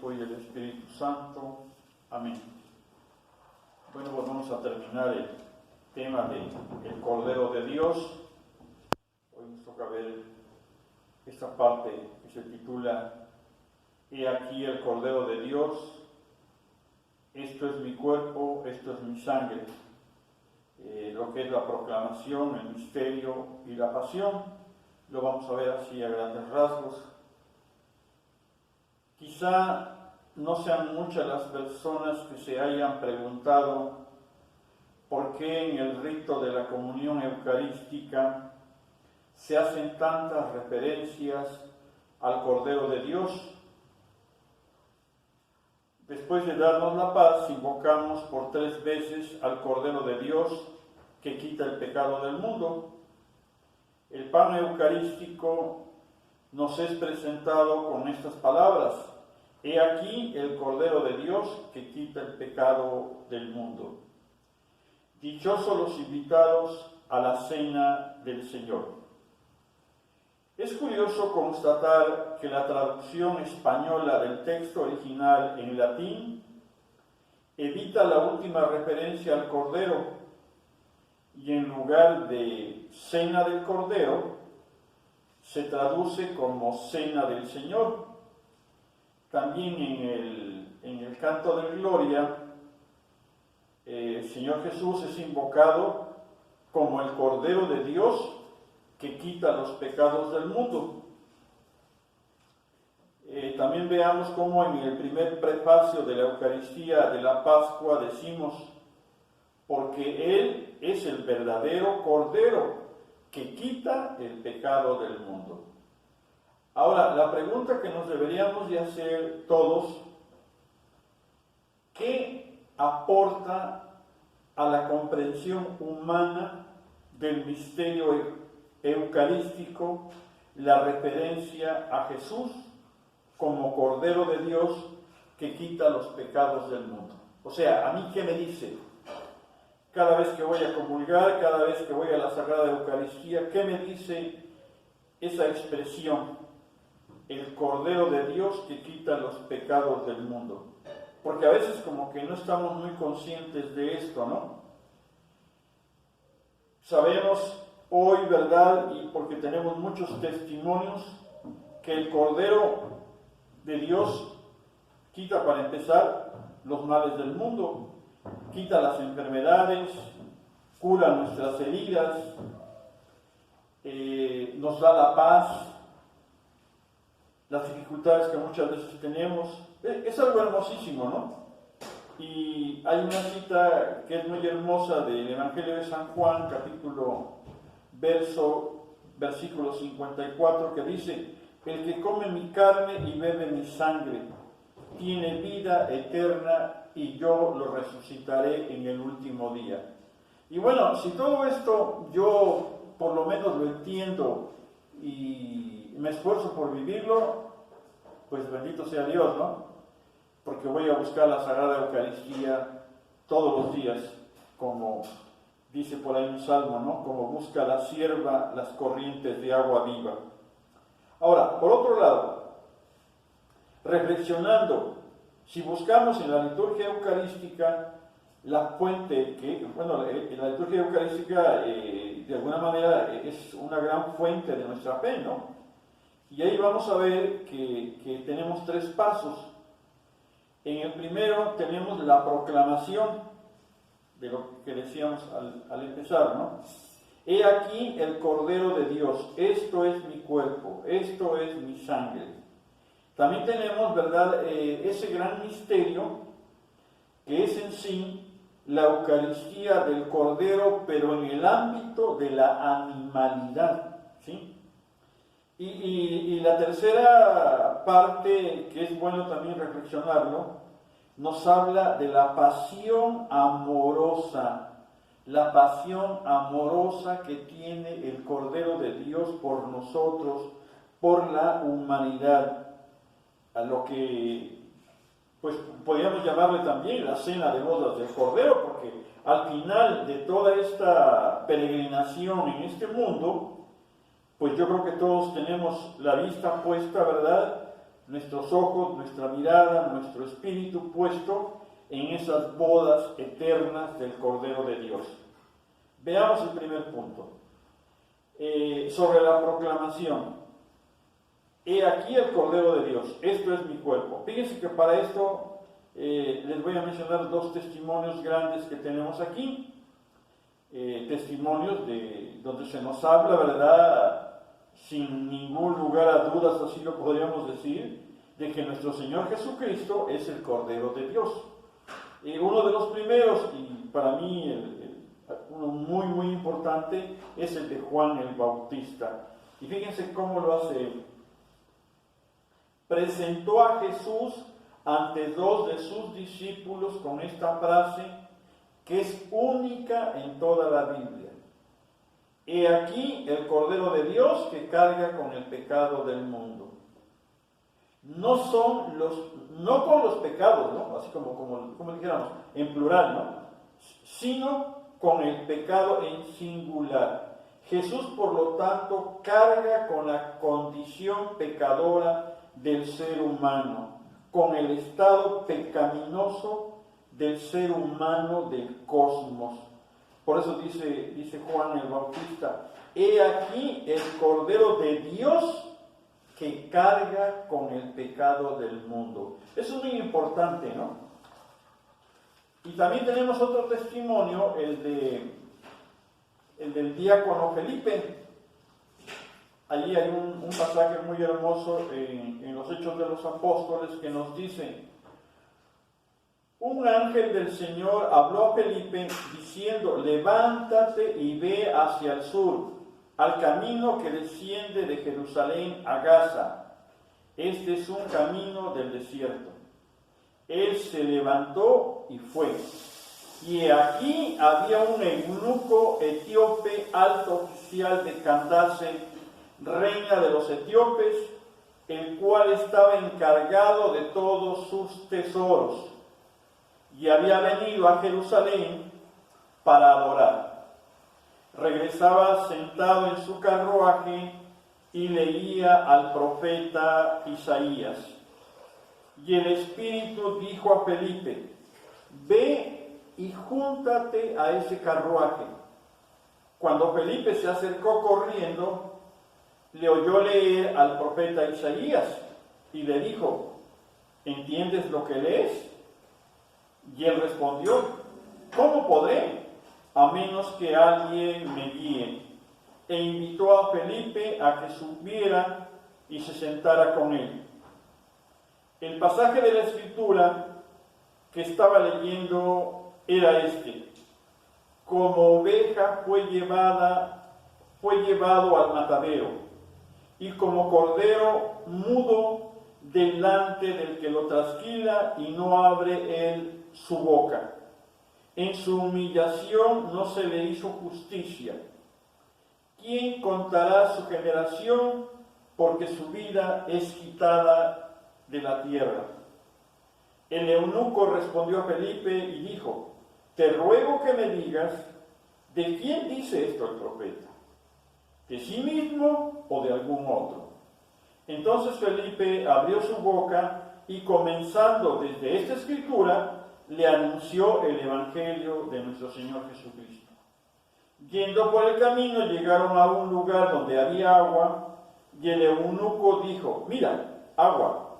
Hijo y del Espíritu Santo. Amén. Bueno, pues vamos a terminar el tema del Cordero de Dios. Hoy nos toca ver esta parte que se titula He aquí el Cordero de Dios, esto es mi cuerpo, esto es mi sangre. Lo que es la proclamación, el misterio y la pasión, lo vamos a ver así a grandes rasgos. Quizá no sean muchas las personas que se hayan preguntado por qué en el rito de la comunión eucarística se hacen tantas referencias al Cordero de Dios. Después de darnos la paz, invocamos por 3 veces al Cordero de Dios que quita el pecado del mundo. El pan eucarístico nos es presentado con estas palabras: He aquí el Cordero de Dios que quita el pecado del mundo. Dichosos los invitados a la cena del Señor. Es curioso constatar que la traducción española del texto original en latín evita la última referencia al Cordero y en lugar de cena del Cordero se traduce como cena del Señor. También en el canto de Gloria, el Señor Jesús es invocado como el Cordero de Dios que quita los pecados del mundo. También veamos cómo en el primer prefacio de la Eucaristía de la Pascua decimos: porque Él es el verdadero Cordero que quita el pecado del mundo. Ahora, la pregunta que nos deberíamos de hacer todos: ¿qué aporta a la comprensión humana del misterio eucarístico la referencia a Jesús como Cordero de Dios que quita los pecados del mundo? O sea, ¿a mí qué me dice? Cada vez que voy a comulgar, cada vez que voy a la Sagrada Eucaristía, ¿qué me dice esa expresión? El Cordero de Dios que quita los pecados del mundo. Porque a veces como que no estamos muy conscientes de esto, ¿no? Sabemos hoy, ¿verdad? Y porque tenemos muchos testimonios, que el Cordero de Dios quita, para empezar, los males del mundo, quita las enfermedades, cura nuestras heridas, nos da la paz, las dificultades que muchas veces tenemos. Es algo hermosísimo, ¿no? Y hay una cita que es muy hermosa del Evangelio de San Juan, versículo 54, que dice: el que come mi carne y bebe mi sangre tiene vida eterna y yo lo resucitaré en el último día. Y bueno, si todo esto yo por lo menos lo entiendo y me esfuerzo por vivirlo, pues bendito sea Dios, ¿no? Porque voy a buscar la Sagrada Eucaristía todos los días, como dice por ahí un salmo, ¿no? Como busca la sierva las corrientes de agua viva. Ahora, por otro lado, reflexionando, si buscamos en la liturgia eucarística la fuente, la liturgia eucarística de alguna manera es una gran fuente de nuestra fe, ¿no? Y ahí vamos a ver que tenemos 3 pasos. En el primero tenemos la proclamación de lo que decíamos al empezar, ¿no? He aquí el Cordero de Dios, esto es mi cuerpo, esto es mi sangre. También tenemos, ¿verdad?, ese gran misterio que es en sí la Eucaristía del Cordero, pero en el ámbito de la animalidad, ¿sí? Y la tercera parte, que es bueno también reflexionarlo, nos habla de la pasión amorosa que tiene el Cordero de Dios por nosotros, por la humanidad, a lo que pues podríamos llamarle también la cena de bodas del Cordero, porque al final de toda esta peregrinación en este mundo, pues yo creo que todos tenemos la vista puesta, ¿verdad?, nuestros ojos, nuestra mirada, nuestro espíritu puesto en esas bodas eternas del Cordero de Dios. Veamos el primer punto. Sobre la proclamación. He aquí el Cordero de Dios, esto es mi cuerpo. Fíjense que para esto les voy a mencionar dos testimonios grandes que tenemos aquí. Testimonios de donde se nos habla, ¿verdad?, sin ningún lugar a dudas, así lo podríamos decir, de que nuestro Señor Jesucristo es el Cordero de Dios. Uno de los primeros, y para mí uno muy muy importante, es el de Juan el Bautista. Y fíjense cómo lo hace él. Presentó a Jesús ante dos de sus discípulos con esta frase que es única en toda la Biblia. He aquí el Cordero de Dios que carga con el pecado del mundo. No con los pecados, ¿no?, así como dijéramos, en plural, ¿no?, sino con el pecado en singular. Jesús, por lo tanto, carga con la condición pecadora del ser humano, con el estado pecaminoso del ser humano del cosmos. Por eso dice Juan el Bautista, he aquí el Cordero de Dios que carga con el pecado del mundo. Eso es muy importante, ¿no? Y también tenemos otro testimonio, el del diácono Felipe. Allí hay un pasaje muy hermoso en los Hechos de los Apóstoles que nos dice: un ángel del Señor habló a Felipe diciendo, levántate y ve hacia el sur, al camino que desciende de Jerusalén a Gaza. Este es un camino del desierto. Él se levantó y fue. Y aquí había un eunuco etíope, alto oficial de Candace, reina de los etíopes, el cual estaba encargado de todos sus tesoros, y había venido a Jerusalén para adorar. Regresaba sentado en su carruaje y leía al profeta Isaías. Y el Espíritu dijo a Felipe, ve y júntate a ese carruaje. Cuando Felipe se acercó corriendo, le oyó leer al profeta Isaías y le dijo, ¿entiendes lo que lees? Y él respondió, ¿cómo podré? A menos que alguien me guíe. E invitó a Felipe a que subiera y se sentara con él. El pasaje de la Escritura que estaba leyendo era este: como oveja fue llevado al matadero, y como cordero mudo delante del que lo trasquila, y no abre él su boca. En su humillación no se le hizo justicia. ¿Quién contará su generación? Porque su vida es quitada de la tierra. El eunuco respondió a Felipe y dijo, te ruego que me digas, ¿de quién dice esto el profeta? ¿De sí mismo o de algún otro? Entonces Felipe abrió su boca y comenzando desde esta escritura, le anunció el Evangelio de nuestro Señor Jesucristo. Yendo por el camino, llegaron a un lugar donde había agua, y el eunuco dijo, mira, agua,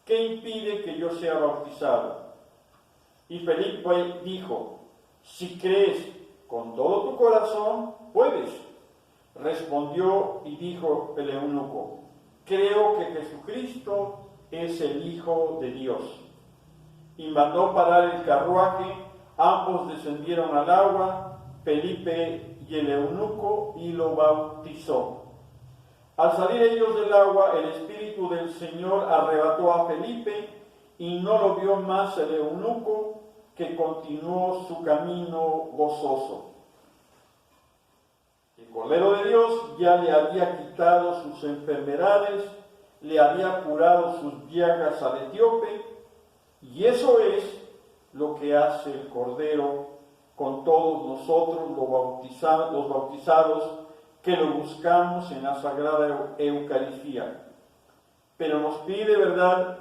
¿qué impide que yo sea bautizado? Y Felipe dijo, si crees con todo tu corazón, puedes. Respondió y dijo el eunuco, creo que Jesucristo es el Hijo de Dios. Y mandó parar el carruaje, ambos descendieron al agua, Felipe y el eunuco, y lo bautizó. Al salir ellos del agua, el Espíritu del Señor arrebató a Felipe, y no lo vio más el eunuco, que continuó su camino gozoso. El Cordero de Dios ya le había quitado sus enfermedades, le había curado sus llagas al etíope, y eso es lo que hace el Cordero con todos nosotros, los bautizados, que lo buscamos en la Sagrada Eucaristía. pero nos pide, ¿verdad?,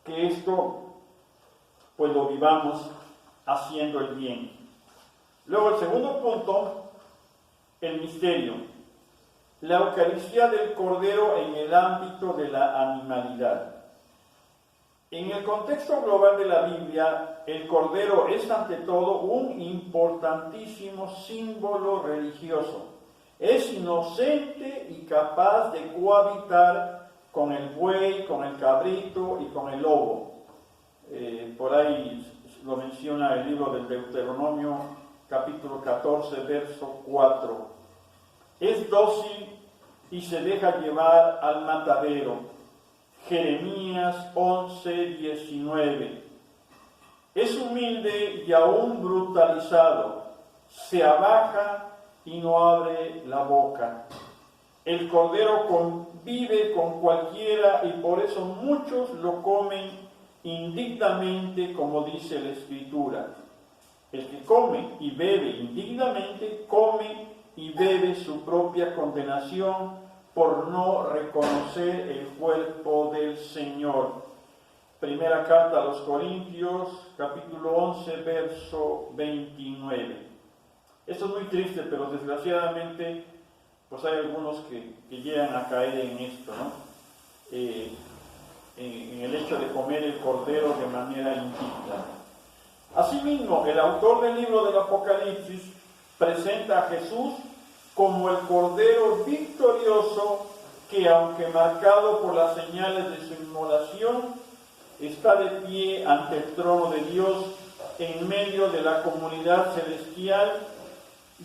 que esto pues lo vivamos haciendo el bien. Luego el segundo punto, el misterio. La Eucaristía del Cordero en el ámbito de la animalidad. En el contexto global de la Biblia, el Cordero es ante todo un importantísimo símbolo religioso. Es inocente y capaz de cohabitar con el buey, con el cabrito y con el lobo. Por ahí lo menciona el libro del Deuteronomio, capítulo 14, verso 4. Es dócil y se deja llevar al matadero. Jeremías 11, 19. Es humilde y aún brutalizado. Se abaja y no abre la boca. El cordero convive con cualquiera y por eso muchos lo comen indignamente, como dice la Escritura. El que come y bebe indignamente, come y bebe su propia condenación por no reconocer el cuerpo del Señor. Primera carta a los Corintios, capítulo 11, verso 29. Esto es muy triste, pero desgraciadamente pues hay algunos que llegan a caer en esto, ¿no? En el hecho de comer el cordero de manera indigna. Asimismo, el autor del libro del Apocalipsis presenta a Jesús como el Cordero victorioso que, aunque marcado por las señales de su inmolación, está de pie ante el trono de Dios en medio de la comunidad celestial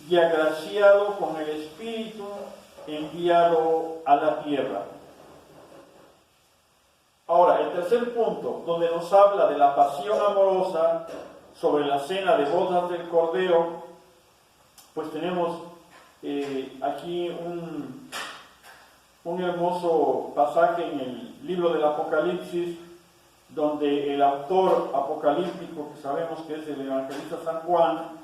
y agraciado con el Espíritu enviado a la tierra. Ahora, el tercer punto, donde nos habla de la pasión amorosa sobre la cena de bodas del Cordero, pues tenemos aquí un hermoso pasaje en el libro del Apocalipsis, donde el autor apocalíptico, que sabemos que es el evangelista San Juan,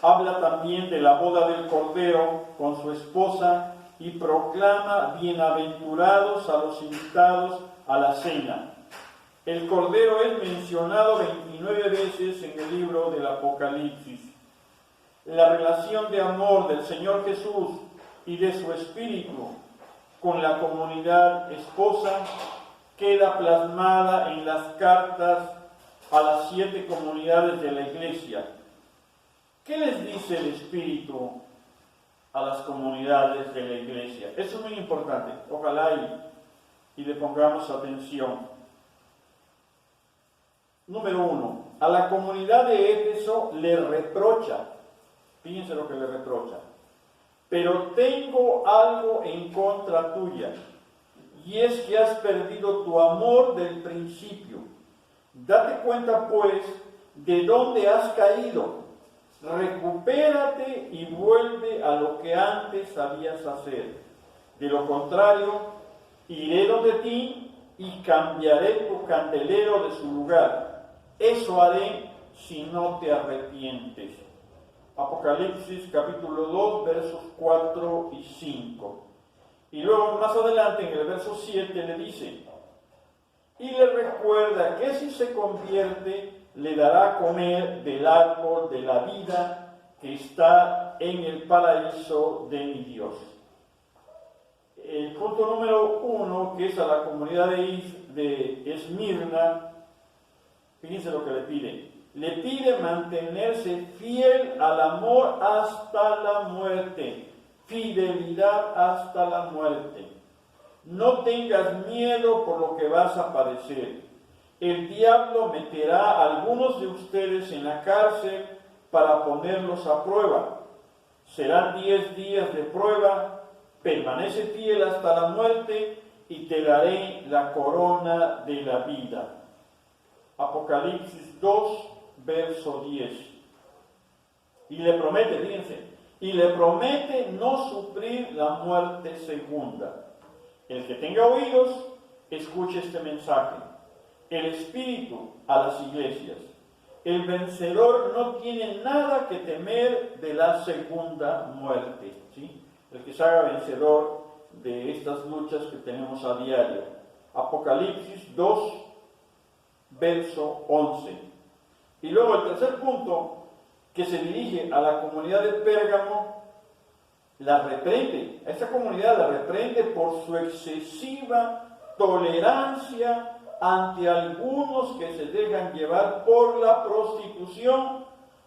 habla también de la boda del Cordero con su esposa y proclama bienaventurados a los invitados a la cena. El Cordero es mencionado 29 veces en el libro del Apocalipsis. La relación de amor del Señor Jesús y de su Espíritu con la comunidad esposa queda plasmada en las cartas a las 7 comunidades de la Iglesia. ¿Qué les dice el Espíritu a las comunidades de la Iglesia? Eso es muy importante. Ojalá y le pongamos atención. Número 1. A la comunidad de Éfeso le reprocha. Fíjense lo que le reprocha. Pero tengo algo en contra tuya, y es que has perdido tu amor del principio. Date cuenta, pues, de dónde has caído. Recupérate y vuelve a lo que antes sabías hacer. De lo contrario, iré donde ti y cambiaré tu candelero de su lugar. Eso haré si no te arrepientes. Apocalipsis capítulo 2, versos 4 y 5. Y luego más adelante en el verso 7 le dice: y le recuerda que si se convierte, le dará a comer del árbol de la vida que está en el paraíso de mi Dios. El punto número 1, que es a la comunidad de Esmirna, fíjense lo que le pide. Le pide mantenerse fiel al amor hasta la muerte. Fidelidad hasta la muerte. No tengas miedo por lo que vas a padecer. El diablo meterá a algunos de ustedes en la cárcel para ponerlos a prueba. Serán 10 días de prueba. Permanece fiel hasta la muerte y te daré la corona de la vida. Apocalipsis 2, verso 10. Y le promete, fíjense, y le promete no sufrir la muerte segunda. El que tenga oídos, escuche este mensaje. El Espíritu a las iglesias. El vencedor no tiene nada que temer de la segunda muerte, ¿sí? El que se haga vencedor de estas luchas que tenemos a diario. Apocalipsis 2, verso 11. Y luego el tercer punto, que se dirige a la comunidad de Pérgamo, la reprende. A esta comunidad la reprende por su excesiva tolerancia ante algunos que se dejan llevar por la prostitución,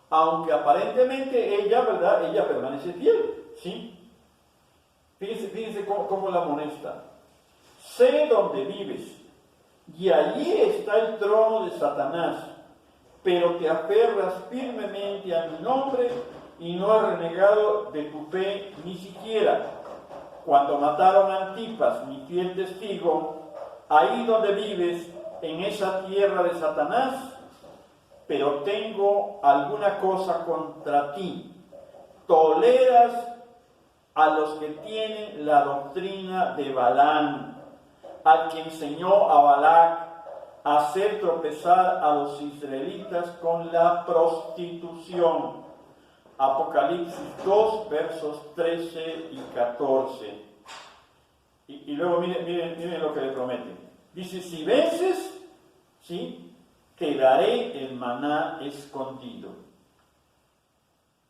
aunque aparentemente ella, ¿verdad? Ella permanece fiel, ¿sí? Fíjense cómo la amonesta. Sé dónde vives, y allí está el trono de Satanás, pero te aferras firmemente a mi nombre y no has renegado de tu fe ni siquiera. Cuando mataron a Antipas, mi fiel testigo, ahí donde vives, en esa tierra de Satanás, pero tengo alguna cosa contra ti. Toleras a los que tienen la doctrina de Balaam, al que enseñó a Balac a hacer tropezar a los israelitas con la prostitución. Apocalipsis 2, versos 13 y 14. Y luego miren lo que le promete. Dice, si vences, ¿sí?, te daré el maná escondido.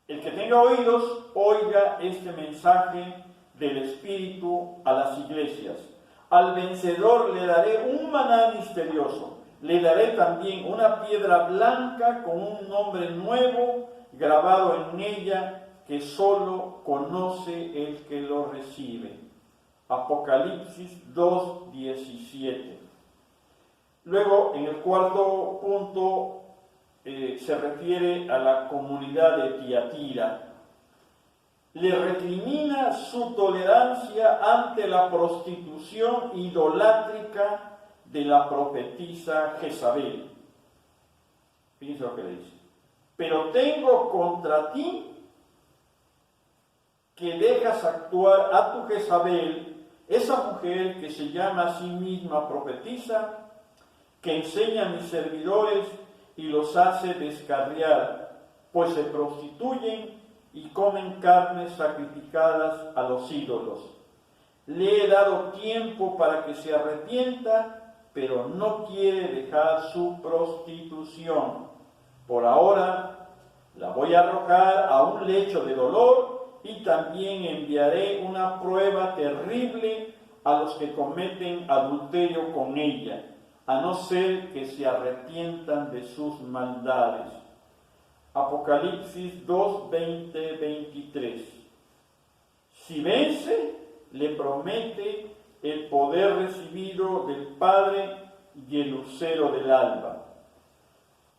El que tenga oídos, oiga este mensaje del Espíritu a las iglesias. Al vencedor le daré un maná misterioso. Le daré también una piedra blanca con un nombre nuevo grabado en ella que solo conoce el que lo recibe. Apocalipsis 2:17. Luego, en el cuarto punto, se refiere a la comunidad de Tiatira. Le recrimina su tolerancia ante la prostitución idolátrica de la profetisa Jezabel. Fíjense lo que le dice. Pero tengo contra ti que dejas actuar a tu Jezabel, esa mujer que se llama a sí misma profetisa, que enseña a mis servidores y los hace descarriar, pues se prostituyen y comen carnes sacrificadas a los ídolos. Le he dado tiempo para que se arrepienta, pero no quiere dejar su prostitución. Por ahora la voy a arrojar a un lecho de dolor y también enviaré una prueba terrible a los que cometen adulterio con ella, a no ser que se arrepientan de sus maldades. Apocalipsis 2, 20, 23. Si vence, le promete el poder recibido del Padre y el lucero del alba.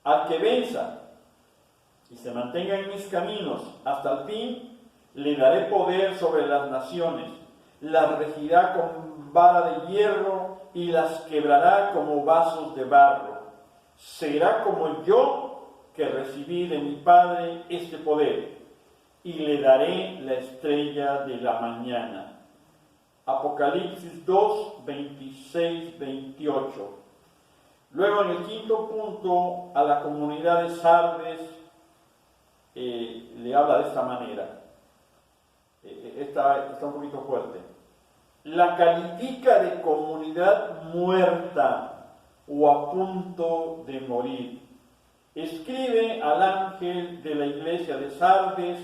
Al que venza y se mantenga en mis caminos hasta el fin, le daré poder sobre las naciones, las regirá con vara de hierro y las quebrará como vasos de barro. Será como yo, que recibí de mi Padre este poder, y le daré la estrella de la mañana. Apocalipsis 2, 26, 28. Luego, en el quinto punto, a la comunidad de Sardes le habla de esta manera. Está un poquito fuerte. La califica de comunidad muerta o a punto de morir. Escribe al ángel de la iglesia de Sardes,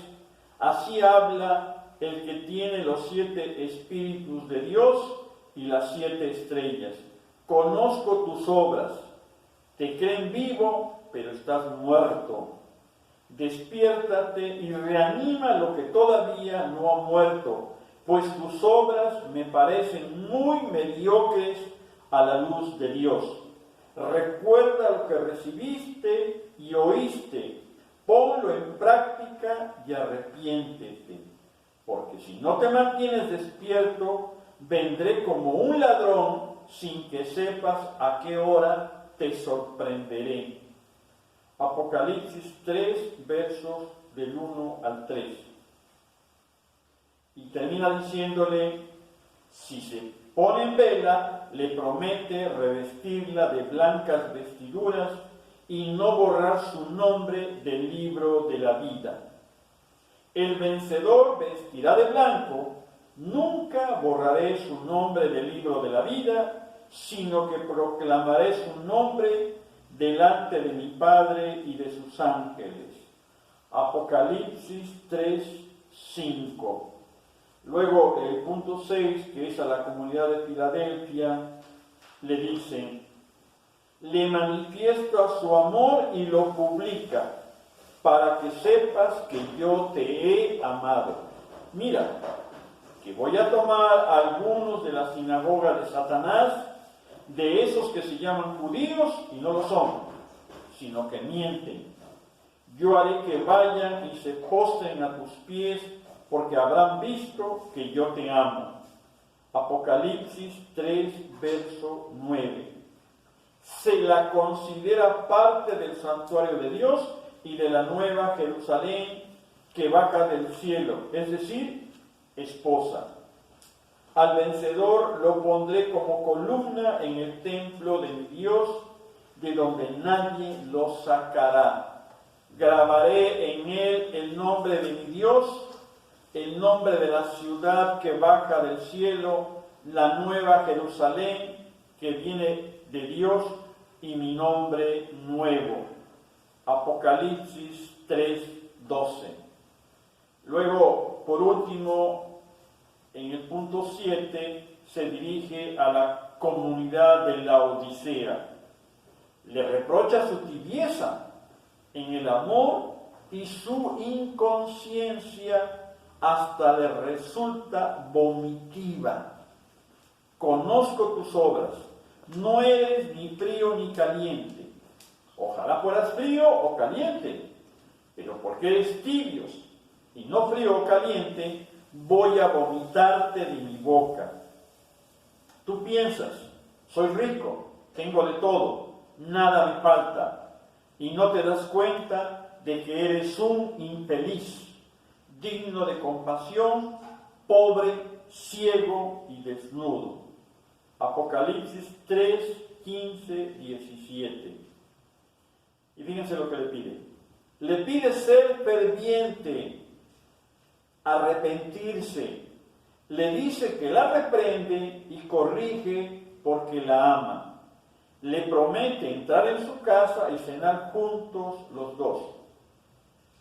así habla el que tiene los 7 espíritus de Dios y las 7 estrellas. Conozco tus obras, te creen vivo, pero estás muerto. Despiértate y reanima lo que todavía no ha muerto, pues tus obras me parecen muy mediocres a la luz de Dios. Recuerda lo que recibiste y oíste, ponlo en práctica y arrepiéntete, porque si no te mantienes despierto, vendré como un ladrón sin que sepas a qué hora te sorprenderé. Apocalipsis 3, versos del 1 al 3. Y termina diciéndole, si se pone en vela, le promete revestirla de blancas vestiduras y no borrar su nombre del libro de la vida. El vencedor vestirá de blanco, nunca borraré su nombre del libro de la vida, sino que proclamaré su nombre delante de mi Padre y de sus ángeles. Apocalipsis 3:5. Luego el punto 6, que es a la comunidad de Filadelfia, le dice: le manifiesta su amor y lo publica, para que sepas que yo te he amado. Mira, que voy a tomar algunos de la sinagoga de Satanás, de esos que se llaman judíos y no lo son, sino que mienten. Yo haré que vayan y se postren a tus pies, porque habrán visto que yo te amo. Apocalipsis 3, verso 9. Se la considera parte del santuario de Dios y de la nueva Jerusalén que baja del cielo, es decir, esposa. Al vencedor lo pondré como columna en el templo de mi Dios, de donde nadie lo sacará. Grabaré en él el nombre de mi Dios, el nombre de la ciudad que baja del cielo, la nueva Jerusalén que viene de Dios, y mi nombre nuevo. Apocalipsis 3:12. Luego, por último, en el punto 7, se dirige a la comunidad de la Odisea. Le reprocha su tibieza en el amor y su inconsciencia hasta le resulta vomitiva. Conozco tus obras, no eres ni frío ni caliente. Ojalá fueras frío o caliente, pero porque eres tibios y no frío o caliente, voy a vomitarte de mi boca. Tú piensas, soy rico, tengo de todo, nada me falta, y no te das cuenta de que eres un infeliz, digno de compasión, pobre, ciego y desnudo. Apocalipsis 3, 15, 17. Y fíjense lo que le pide. Le pide ser ferviente, arrepentirse. Le dice que la reprende y corrige porque la ama. Le promete entrar en su casa y cenar juntos los dos.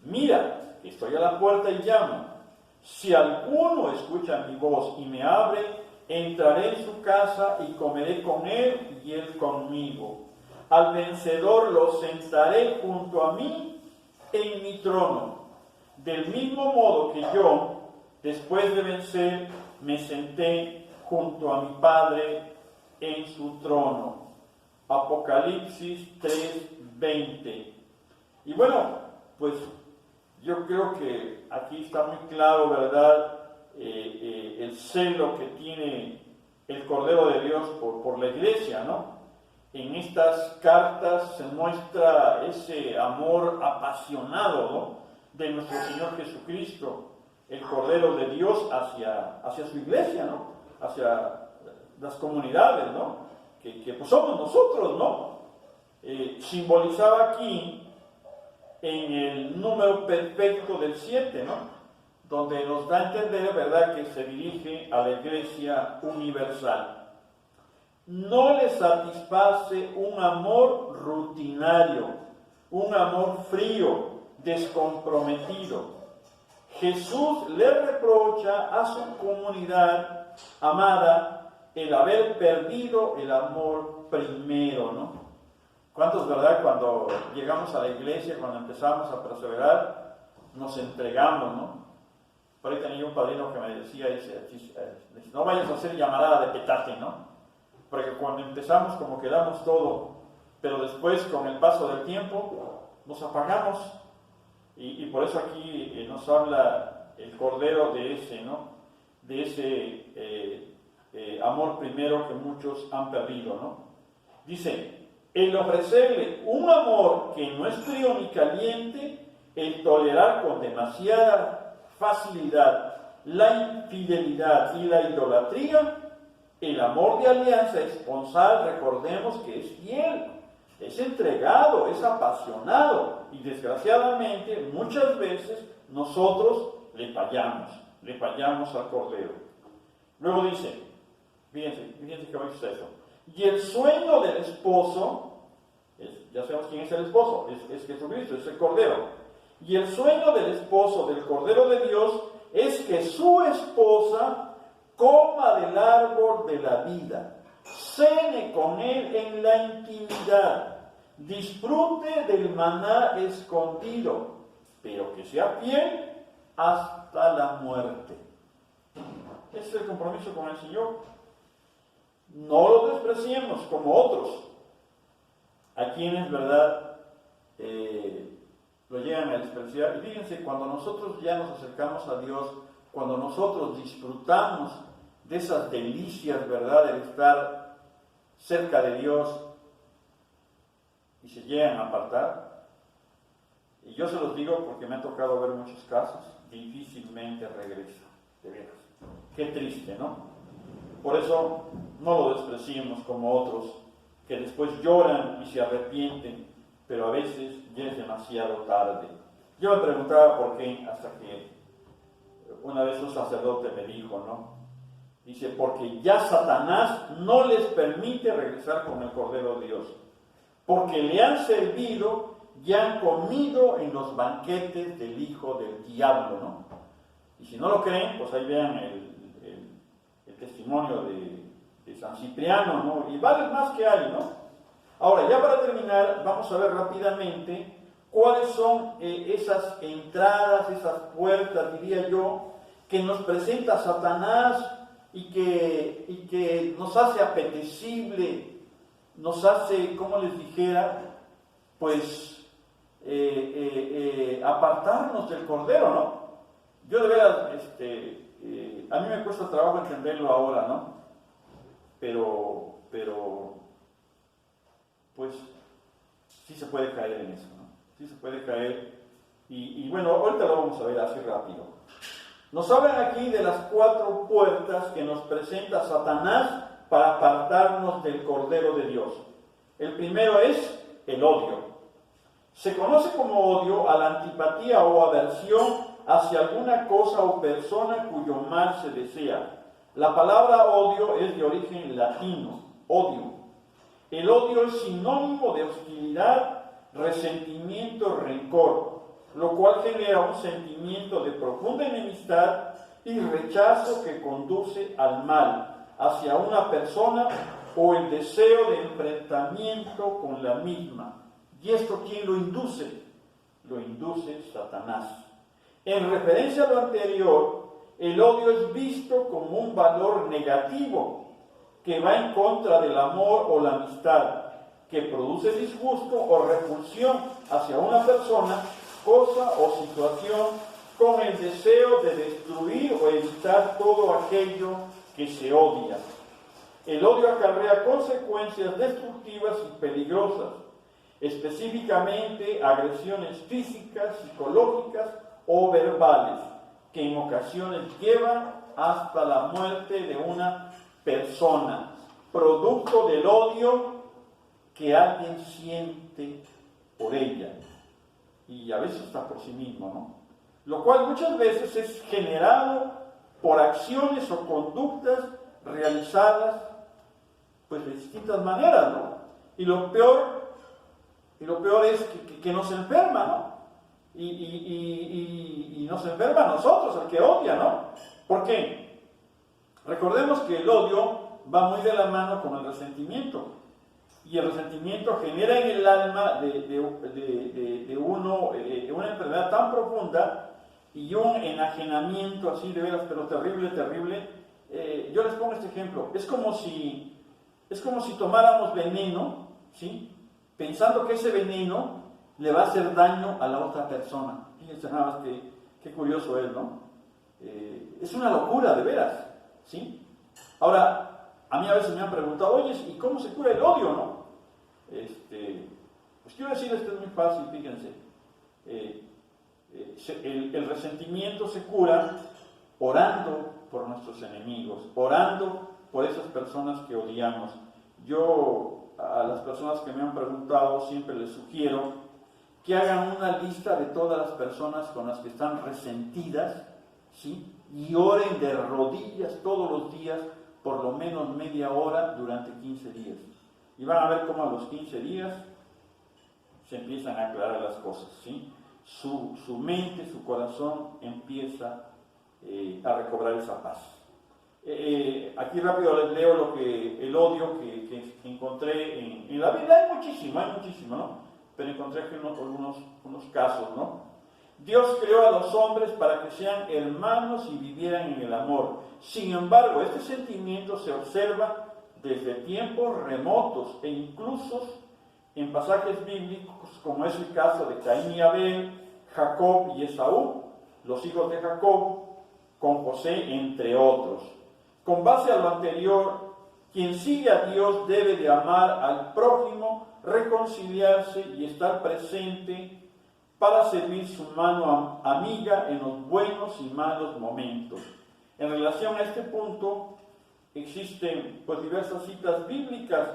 Mira, que estoy a la puerta y llamo. Si alguno escucha mi voz y me abre, entraré en su casa y comeré con él y él conmigo. Al vencedor lo sentaré junto a mí en mi trono. Del mismo modo que yo, después de vencer, me senté junto a mi Padre en su trono. Apocalipsis 3:20. Y bueno, pues yo creo que aquí está muy claro, ¿verdad? El celo que tiene el Cordero de Dios por la iglesia, ¿no? En estas cartas se muestra ese amor apasionado, ¿no?, de nuestro Señor Jesucristo, el Cordero de Dios hacia su iglesia, ¿no?, hacia las comunidades, ¿no?, que pues somos nosotros, ¿no? Simbolizaba aquí en el número perfecto del 7, ¿no?, donde nos da a entender, ¿verdad?, que se dirige a la iglesia universal. No le satisface un amor rutinario, un amor frío, descomprometido. Jesús le reprocha a su comunidad amada el haber perdido el amor primero, ¿no? ¿Cuántos, verdad, cuando llegamos a la iglesia, cuando empezamos a perseverar, nos entregamos, ¿no? Por ahí tenía un padrino que me decía, dice, no vayas a hacer llamarada de petate, ¿no? Porque cuando empezamos como que damos todo, pero después con el paso del tiempo nos apagamos. Y por eso aquí nos habla el Cordero de ese, ¿no?, de ese amor primero que muchos han perdido, ¿no? Dice, el ofrecerle un amor que no es frío ni caliente, el tolerar con demasiada facilidad la infidelidad y la idolatría. El amor de alianza esponsal, recordemos que es fiel, es entregado, es apasionado, y desgraciadamente muchas veces nosotros le fallamos al Cordero. Luego dice, fíjense que dice eso, Y el sueño del esposo, ya sabemos quién es el esposo, es Jesucristo, es el Cordero. Y el sueño del esposo, del Cordero de Dios, es que su esposa coma del árbol de la vida, cene con él en la intimidad, disfrute del maná escondido, pero que sea fiel hasta la muerte. Ese es el compromiso con el Señor. No lo despreciemos como otros, a quienes, ¿verdad?, lo llegan a despreciar. Y fíjense, cuando nosotros ya nos acercamos a Dios, cuando nosotros disfrutamos de esas delicias, ¿verdad?, de estar cerca de Dios, y se llegan a apartar, y yo se los digo porque me ha tocado ver muchos casos, difícilmente regresa, de veras. Qué triste, ¿no? Por eso no lo despreciemos como otros, que después lloran y se arrepienten, pero a veces ya es demasiado tarde. Yo me preguntaba por qué, hasta que una vez un sacerdote me dijo, ¿no? Dice, porque ya Satanás no les permite regresar con el Cordero de Dios, porque le han servido y han comido en los banquetes del hijo del diablo, ¿no? Y si no lo creen, pues ahí vean el testimonio de San Cipriano, ¿no? Y varios más que hay, ¿no? Ahora, ya para terminar, vamos a ver rápidamente cuáles son esas entradas, esas puertas, diría yo, que nos presenta Satanás y que nos hace apetecible, nos hace, como les dijera, pues apartarnos del Cordero, ¿no? Yo de veras, a mí me cuesta trabajo entenderlo ahora, ¿no? Pero, pues, sí se puede caer en eso, ¿no? Sí se puede caer. Y bueno, ahorita lo vamos a ver así rápido. Nos hablan aquí de las 4 puertas que nos presenta Satanás para apartarnos del Cordero de Dios. El primero es el odio. Se conoce como odio a la antipatía o aversión hacia alguna cosa o persona cuyo mal se desea. La palabra odio es de origen latino, odio. El odio es sinónimo de hostilidad, resentimiento, rencor, lo cual genera un sentimiento de profunda enemistad y rechazo que conduce al mal hacia una persona o el deseo de enfrentamiento con la misma. ¿Y esto quién lo induce? Lo induce Satanás. En referencia a lo anterior, el odio es visto como un valor negativo que va en contra del amor o la amistad, que produce disgusto o repulsión hacia una persona, cosa o situación con el deseo de destruir o evitar todo aquello que se odia. El odio acarrea consecuencias destructivas y peligrosas, específicamente agresiones físicas, psicológicas o verbales, que en ocasiones llevan hasta la muerte de una persona, producto del odio que alguien siente por ella, y a veces hasta por sí mismo, ¿no? Lo cual muchas veces es generado por acciones o conductas realizadas pues de distintas maneras, ¿no? Y lo peor es que nos enferma, ¿no? Y nos enferma a nosotros, al que odia, ¿no? ¿Por qué? Recordemos que el odio va muy de la mano con el resentimiento. Y el resentimiento genera en el alma de uno una enfermedad tan profunda y un enajenamiento así de veras, pero terrible, terrible. Yo les pongo este ejemplo. Es como si tomáramos veneno, ¿sí? Pensando que ese veneno le va a hacer daño a la otra persona. Fíjense nada más qué curioso es, ¿no? Es una locura, de veras, ¿sí? Ahora, a mí a veces me han preguntado, oye, ¿y cómo se cura el odio, no? Pues quiero decirles que es muy fácil, fíjense. El resentimiento se cura orando por nuestros enemigos, orando por esas personas que odiamos. Yo a las personas que me han preguntado siempre les sugiero que hagan una lista de todas las personas con las que están resentidas, ¿sí? Y oren de rodillas todos los días por lo menos media hora durante 15 días. Y van a ver cómo a los 15 días se empiezan a aclarar las cosas, ¿sí? Su mente, su corazón empieza a recobrar esa paz. Aquí rápido les leo el odio que encontré en la Biblia. Hay muchísimo, ¿no? Pero encontré aquí unos casos, ¿no? Dios creó a los hombres para que sean hermanos y vivieran en el amor. Sin embargo, este sentimiento se observa desde tiempos remotos e incluso en pasajes bíblicos, como es el caso de Caín y Abel, Jacob y Esaú, los hijos de Jacob, con José, entre otros. Con base a lo anterior, quien sigue a Dios debe de amar al prójimo, reconciliarse y estar presente para servir su mano amiga en los buenos y malos momentos. En relación a este punto, existen pues diversas citas bíblicas.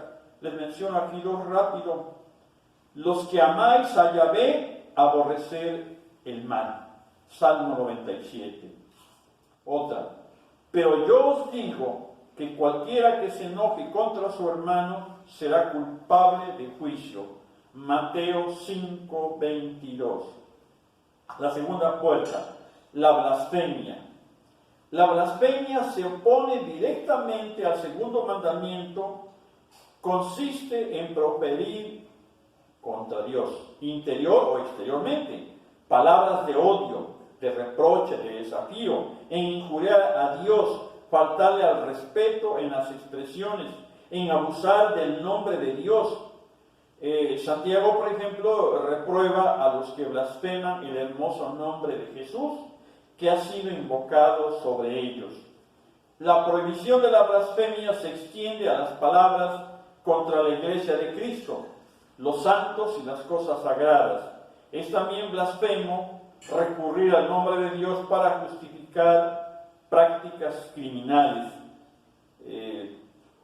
Les menciono aquí dos rápido. Los que amáis a Yahvé, aborrecer el mal. Salmo 97. Otra. Pero yo os digo que cualquiera que se enoje contra su hermano será culpable de juicio. Mateo 5:22. La segunda puerta, la blasfemia. La blasfemia se opone directamente al segundo mandamiento. Consiste en proferir contra Dios, interior o exteriormente, palabras de odio, de reproche, de desafío, en injuriar a Dios, faltarle al respeto en las expresiones, en abusar del nombre de Dios. Santiago, por ejemplo, reprueba a los que blasfeman el hermoso nombre de Jesús, que ha sido invocado sobre ellos. La prohibición de la blasfemia se extiende a las palabras contra la iglesia de Cristo, los santos y las cosas sagradas. Es también blasfemo recurrir al nombre de Dios para justificar prácticas criminales.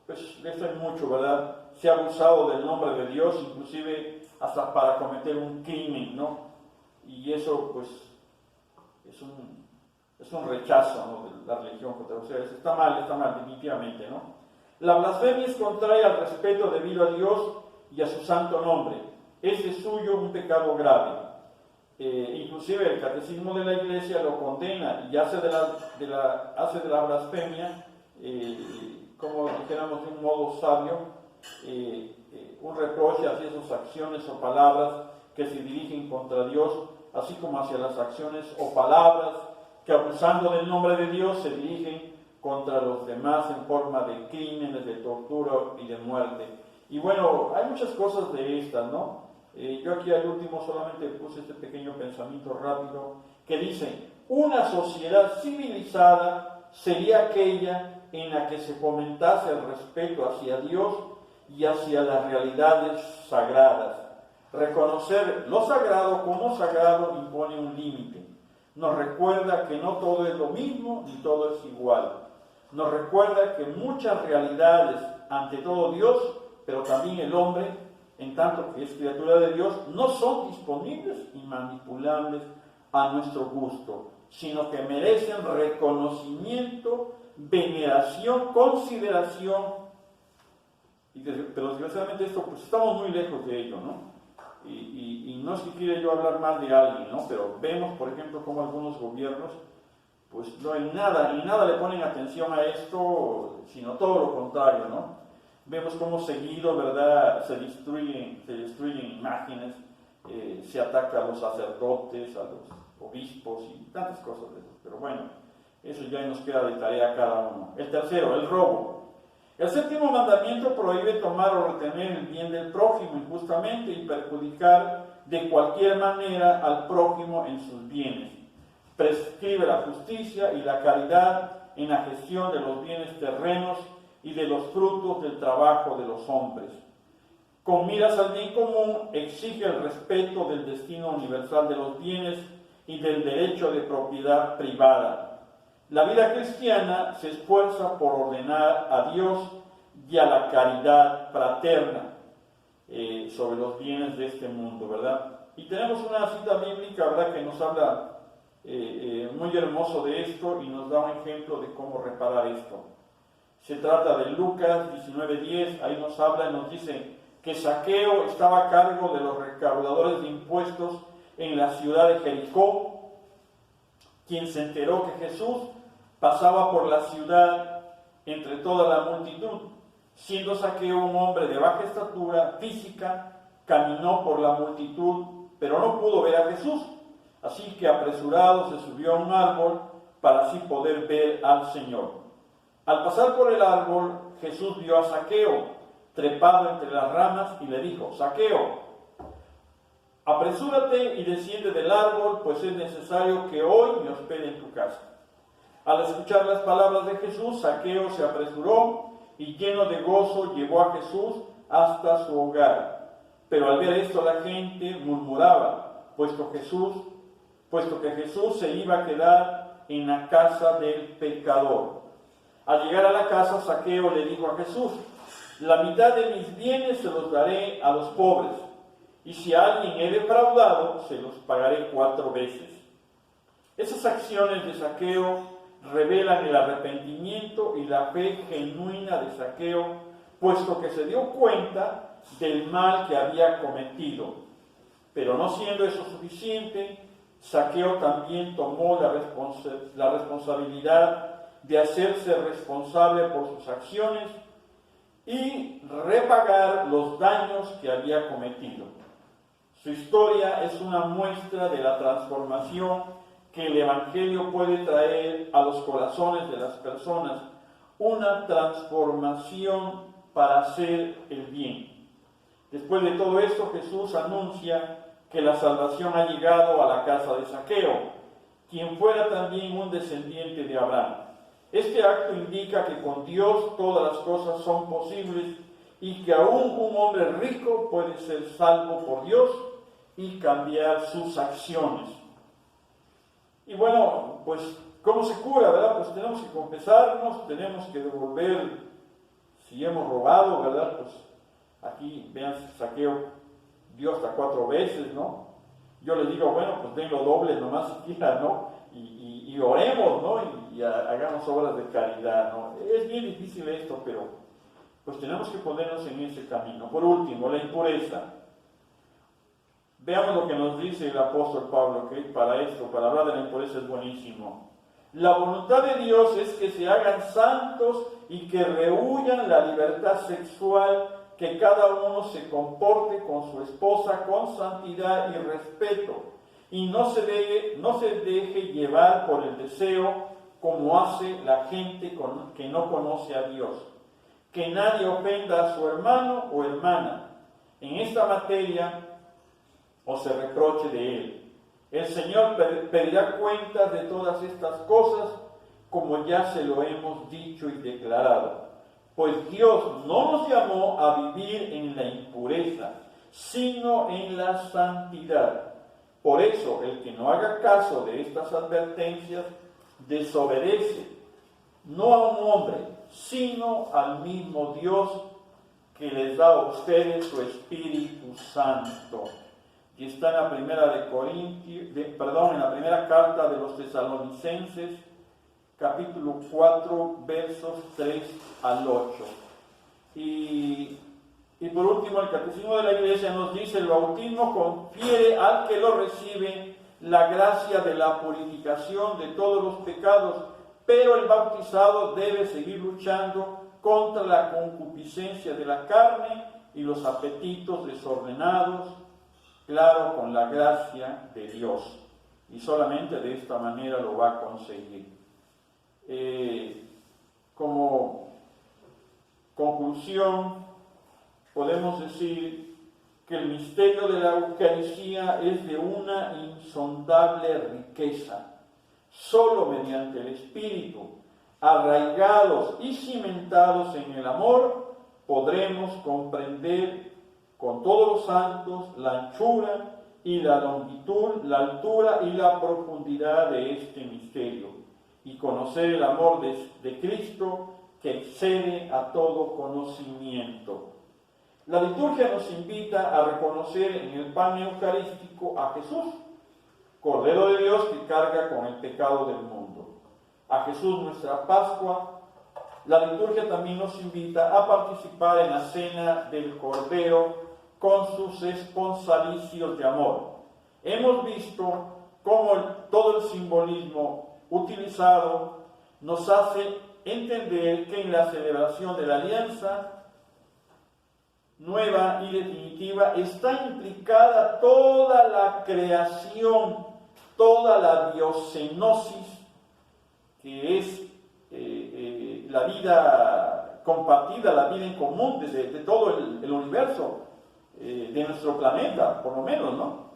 Pues esto es mucho, ¿verdad? Se ha abusado del nombre de Dios, inclusive hasta para cometer un crimen, ¿no? Y eso, pues, es un rechazo, ¿no?, de la religión contra ustedes. Está mal, definitivamente, ¿no? La blasfemia es contraria al respeto debido a Dios y a su santo nombre. Es de suyo un pecado grave. Inclusive el catecismo de la Iglesia lo condena y hace de la blasfemia, como dijéramos de un modo sabio, un reproche hacia esas acciones o palabras que se dirigen contra Dios, así como hacia las acciones o palabras que, abusando del nombre de Dios, se dirigen contra los demás en forma de crímenes, de tortura y de muerte. Y bueno, hay muchas cosas de estas, ¿no? Yo aquí al último solamente puse este pequeño pensamiento rápido que dice: una sociedad civilizada sería aquella en la que se fomentase el respeto hacia Dios y hacia las realidades sagradas. Reconocer lo sagrado como sagrado impone un límite. Nos recuerda que no todo es lo mismo ni todo es igual. Nos recuerda que muchas realidades, ante todo Dios, pero también el hombre, en tanto que es criatura de Dios, no son disponibles y manipulables a nuestro gusto, sino que merecen reconocimiento, veneración, consideración. Pero desgraciadamente esto, pues estamos muy lejos de ello, ¿no? Y no es que quiera yo hablar mal de alguien, ¿no? Pero vemos, por ejemplo, cómo algunos gobiernos, pues no en nada le ponen atención a esto, sino todo lo contrario, ¿no? Vemos cómo seguido, ¿verdad?, se destruyen imágenes, se ataca a los sacerdotes, a los obispos y tantas cosas de eso. Pero bueno, eso ya nos queda de tarea a cada uno. El tercero, el robo. El séptimo mandamiento prohíbe tomar o retener el bien del prójimo injustamente y perjudicar de cualquier manera al prójimo en sus bienes. Prescribe la justicia y la caridad en la gestión de los bienes terrenos y de los frutos del trabajo de los hombres. Con miras al bien común, exige el respeto del destino universal de los bienes y del derecho de propiedad privada. La vida cristiana se esfuerza por ordenar a Dios y a la caridad fraterna sobre los bienes de este mundo, ¿verdad? Y tenemos una cita bíblica, ¿verdad?, que nos habla muy hermoso de esto y nos da un ejemplo de cómo reparar esto. Se trata de Lucas 19:10, ahí nos habla y nos dice que Zaqueo estaba a cargo de los recaudadores de impuestos en la ciudad de Jericó, quien se enteró que Jesús pasaba por la ciudad entre toda la multitud. Siendo Zaqueo un hombre de baja estatura física, caminó por la multitud, pero no pudo ver a Jesús. Así que apresurado se subió a un árbol para así poder ver al Señor. Al pasar por el árbol, Jesús vio a Zaqueo trepado entre las ramas y le dijo: Zaqueo, apresúrate y desciende del árbol, pues es necesario que hoy me hospede en tu casa. Al escuchar las palabras de Jesús, Zaqueo se apresuró y lleno de gozo llevó a Jesús hasta su hogar. Pero al ver esto la gente murmuraba, puesto que Jesús se iba a quedar en la casa del pecador. Al llegar a la casa, Zaqueo le dijo a Jesús: la mitad de mis bienes se los daré a los pobres, y si a alguien he defraudado, se los pagaré 4 veces. Esas acciones de Zaqueo revelan el arrepentimiento y la fe genuina de Zaqueo, puesto que se dio cuenta del mal que había cometido. Pero no siendo eso suficiente, Zaqueo también tomó la responsabilidad de hacerse responsable por sus acciones y repagar los daños que había cometido. Su historia es una muestra de la transformación que el Evangelio puede traer a los corazones de las personas, una transformación para hacer el bien. Después de todo esto, Jesús anuncia que la salvación ha llegado a la casa de Zaqueo, quien fuera también un descendiente de Abraham. Este acto indica que con Dios todas las cosas son posibles y que aún un hombre rico puede ser salvo por Dios y cambiar sus acciones. Y bueno, pues, ¿cómo se cura, verdad? Pues tenemos que confesarnos, tenemos que devolver, si hemos robado, ¿verdad? Pues aquí, vean, Zaqueo dio hasta 4 veces, ¿no? Yo les digo, bueno, pues den lo doble nomás siquiera, ¿no? Y oremos, ¿no? Y hagamos obras de caridad, ¿no? Es bien difícil esto, pero pues tenemos que ponernos en ese camino. Por último, la impureza. Veamos lo que nos dice el apóstol Pablo, que para esto, para hablar de la impureza es buenísimo. La voluntad de Dios es que se hagan santos y que rehuyan la libertad sexual, que cada uno se comporte con su esposa con santidad y respeto, y no se deje llevar por el deseo como hace la gente que no conoce a Dios. Que nadie ofenda a su hermano o hermana en esta materia o se reproche de él. El Señor pedirá cuentas de todas estas cosas, como ya se lo hemos dicho y declarado. Pues Dios no nos llamó a vivir en la impureza, sino en la santidad. Por eso, el que no haga caso de estas advertencias, desobedece, no a un hombre, sino al mismo Dios que les da a ustedes su Espíritu Santo. Y está en la en la primera carta de los Tesalonicenses, capítulo 4, versos 3 al 8. Y por último, el Catecismo de la Iglesia nos dice: el bautismo confiere al que lo recibe la gracia de la purificación de todos los pecados, pero el bautizado debe seguir luchando contra la concupiscencia de la carne y los apetitos desordenados, claro, con la gracia de Dios. Y solamente de esta manera lo va a conseguir. Como conclusión, podemos decir que el misterio de la Eucaristía es de una insondable riqueza. Solo mediante el Espíritu, arraigados y cimentados en el amor, podremos comprender con todos los santos la anchura y la longitud, la altura y la profundidad de este misterio, y conocer el amor de Cristo que excede a todo conocimiento. La liturgia nos invita a reconocer en el pan eucarístico a Jesús, Cordero de Dios que carga con el pecado del mundo. A Jesús nuestra Pascua, la liturgia también nos invita a participar en la cena del Cordero con sus esponsalicios de amor. Hemos visto cómo todo el simbolismo utilizado nos hace entender que en la celebración de la alianza nueva y definitiva está implicada toda la creación, toda la biocenosis, que es la vida compartida, la vida en común de todo el universo, de nuestro planeta, por lo menos, ¿no?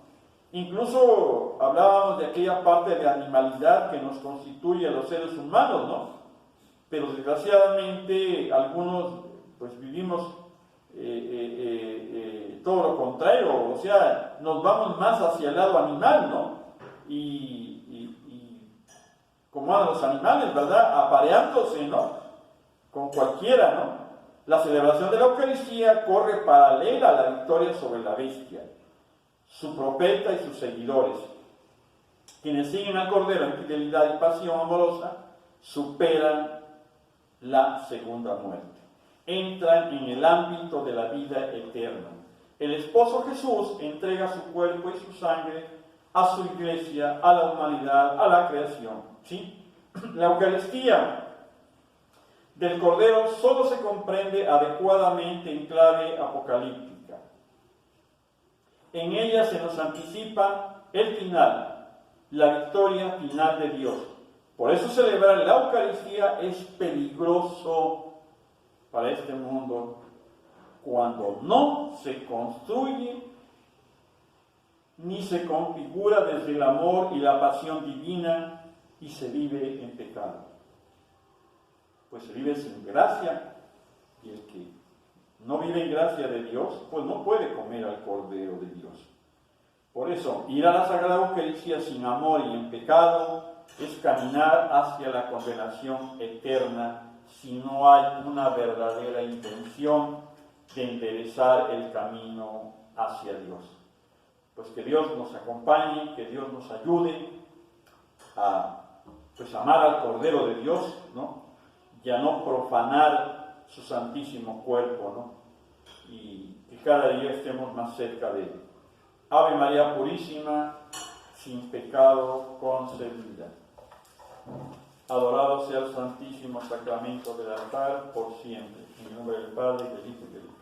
Incluso hablábamos de aquella parte de animalidad que nos constituye a los seres humanos, ¿no? Pero desgraciadamente algunos pues vivimos todo lo contrario, o sea, nos vamos más hacia el lado animal, ¿no? Y como andan los animales, ¿verdad? Apareándose, ¿no? Con cualquiera, ¿no? La celebración de la Eucaristía corre paralela a la victoria sobre la bestia, su profeta y sus seguidores. Quienes siguen al Cordero en fidelidad y pasión amorosa superan la segunda muerte. Entran en el ámbito de la vida eterna. El esposo Jesús entrega su cuerpo y su sangre a su iglesia, a la humanidad, a la creación. ¿Sí? La Eucaristía del Cordero solo se comprende adecuadamente en clave apocalíptica. En ella se nos anticipa el final, la victoria final de Dios. Por eso celebrar la Eucaristía es peligroso para este mundo cuando no se construye ni se configura desde el amor y la pasión divina y se vive en pecado. Pues se vive sin gracia, y el que no vive en gracia de Dios, pues no puede comer al Cordero de Dios. Por eso, ir a la Sagrada Eucaristía sin amor y en pecado es caminar hacia la condenación eterna si no hay una verdadera intención de enderezar el camino hacia Dios. Pues que Dios nos acompañe, que Dios nos ayude a amar al Cordero de Dios, ¿no? Y a no profanar su santísimo cuerpo, ¿no? Y que cada día estemos más cerca de Él. Ave María Purísima, sin pecado concebida. Adorado sea el santísimo sacramento del altar por siempre. En el nombre del Padre, y del Hijo y del Espíritu.